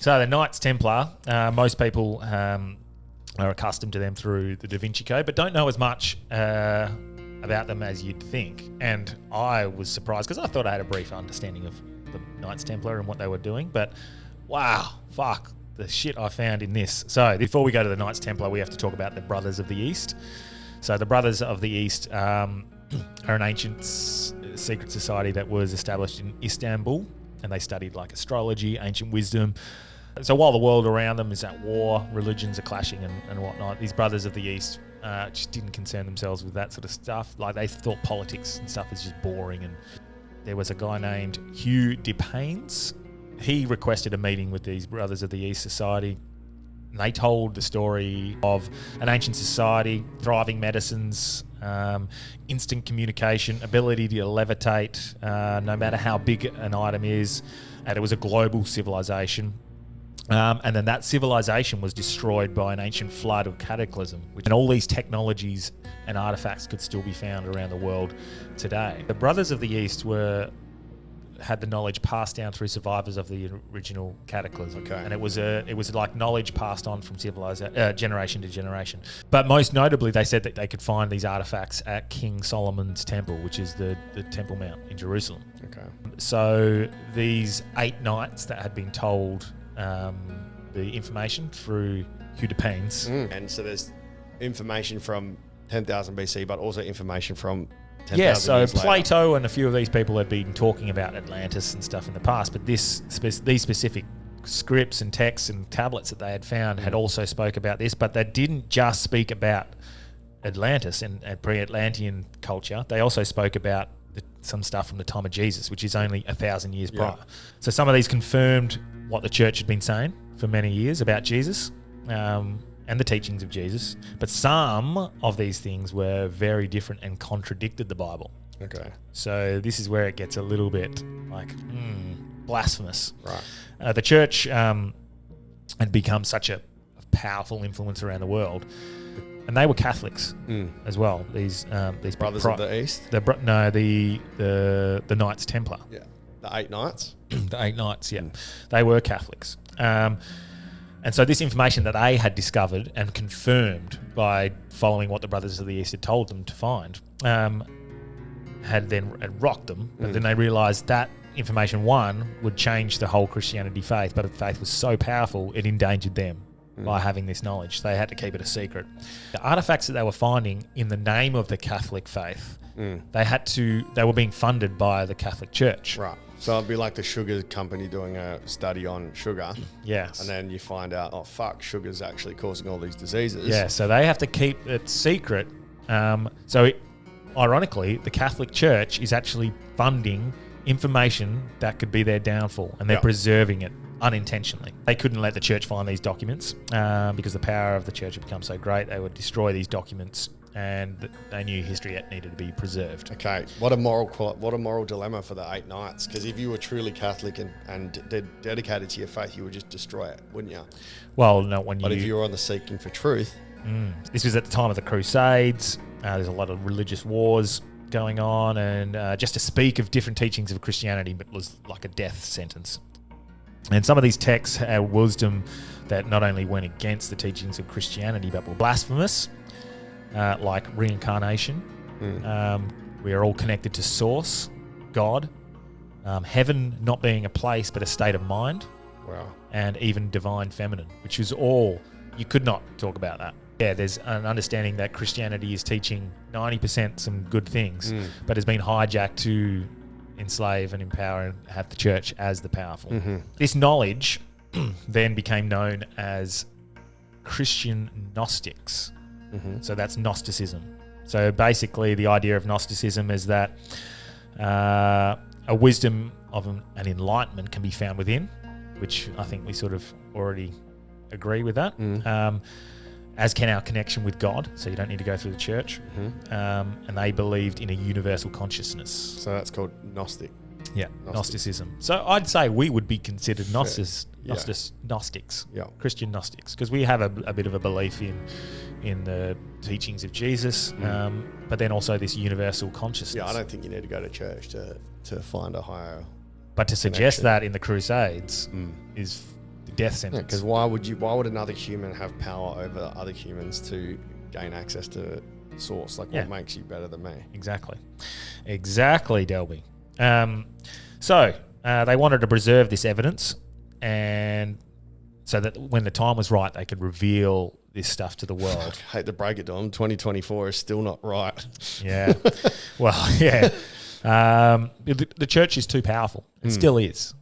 So the Knights Templar, most people are accustomed to them through the Da Vinci Code, but don't know as much about them as you'd think. And I was surprised because I thought I had a brief understanding of the Knights Templar and what they were doing, but wow, fuck the shit I found in this. So before we go to the Knights Templar, we have to talk about the Brothers of the East. So the Brothers of the East are an ancient secret society that was established in Istanbul, and they studied like astrology, ancient wisdom. So while the world around them is at war, religions are clashing and whatnot, these Brothers of the East just didn't concern themselves with that sort of stuff. Like they thought politics and stuff was just boring. And there was a guy named Hugh de Paynes. He requested a meeting with these Brothers of the East society. And they told the story of an ancient society, thriving medicines, instant communication, ability to levitate, no matter how big an item is. And it was a global civilization. And then that civilization was destroyed by an ancient flood or cataclysm, and all these technologies and artifacts could still be found around the world today. The Brothers of the East had the knowledge passed down through survivors of the original cataclysm, and it was like knowledge passed on from generation to generation. But most notably, they said that they could find these artifacts at King Solomon's temple, which is the Temple Mount in Jerusalem. Okay. So these 8 knights that had been told the information through Hugh de Paynes. And so there's information from 10,000 BC, but also information from 10,000 years later. Plato and a few of these people had been talking about Atlantis and stuff in the past, but these specific scripts and texts and tablets that they had found had also spoke about this, but they didn't just speak about Atlantis and pre-Atlantean culture. They also spoke about some stuff from the time of Jesus, which is only 1,000 years prior. So some of these confirmed what the church had been saying for many years about Jesus and the teachings of Jesus. But some of these things were very different and contradicted the Bible. Okay. So this is where it gets a little bit like blasphemous. Right. The church had become such a powerful influence around the world. And they were Catholics as well. These Brothers of the East. The Knights Templar. Yeah, the 8 knights. The 8 knights. Yeah, they were Catholics. And so this information that they had discovered and confirmed by following what the Brothers of the East had told them to find had rocked them. But then they realised that information, one, would change the whole Christianity faith, but the faith was so powerful it endangered them. By having this knowledge. They had to keep it a secret. The artifacts that they were finding in the name of the Catholic faith, they were being funded by the Catholic Church. Right. So it'd be like the sugar company doing a study on sugar. Yes. And then you find out, oh fuck, sugar's actually causing all these diseases. Yeah, so they have to keep it secret. Ironically, the Catholic Church is actually funding information that could be their downfall, and they're preserving it unintentionally. They couldn't let the church find these documents because the power of the church had become so great. They would destroy these documents, and they knew history needed to be preserved. Okay, what a moral dilemma for the 8 knights. Because if you were truly Catholic and dedicated to your faith, you would just destroy it, wouldn't you? Well, no. But if you were on the seeking for truth, this was at the time of the Crusades. There's a lot of religious wars going on, and just to speak of different teachings of Christianity, it was like a death sentence. And some of these texts had wisdom that not only went against the teachings of Christianity, but were blasphemous, like reincarnation. We are all connected to Source, God, heaven not being a place but a state of mind, and even divine feminine, which is all, you could not talk about that. Yeah, there's an understanding that Christianity is teaching 90% some good things, but has been hijacked to enslave and empower and have the church as the powerful. This knowledge then became known as Christian Gnostics. So that's Gnosticism. So basically the idea of Gnosticism is that a wisdom of an enlightenment can be found within, which I think we sort of already agree with that. As can our connection with God, so you don't need to go through the church. And they believed in a universal consciousness. So that's called Gnostic. Yeah, Gnosticism. So I'd say we would be considered Gnostics, Christian Gnostics, because we have a bit of a belief in the teachings of Jesus, but then also this universal consciousness. Yeah, I don't think you need to go to church to find a higher But to suggest that in the Crusades is death Because sentence. why would another human have power over other humans to gain access to source? Like, what makes you better than me? Exactly, Delby. So they wanted to preserve this evidence, and so that when the time was right, they could reveal this stuff to the world. I hate to break it to them, 2024 is still not right. Yeah. Well, yeah. The church is too powerful. It still is.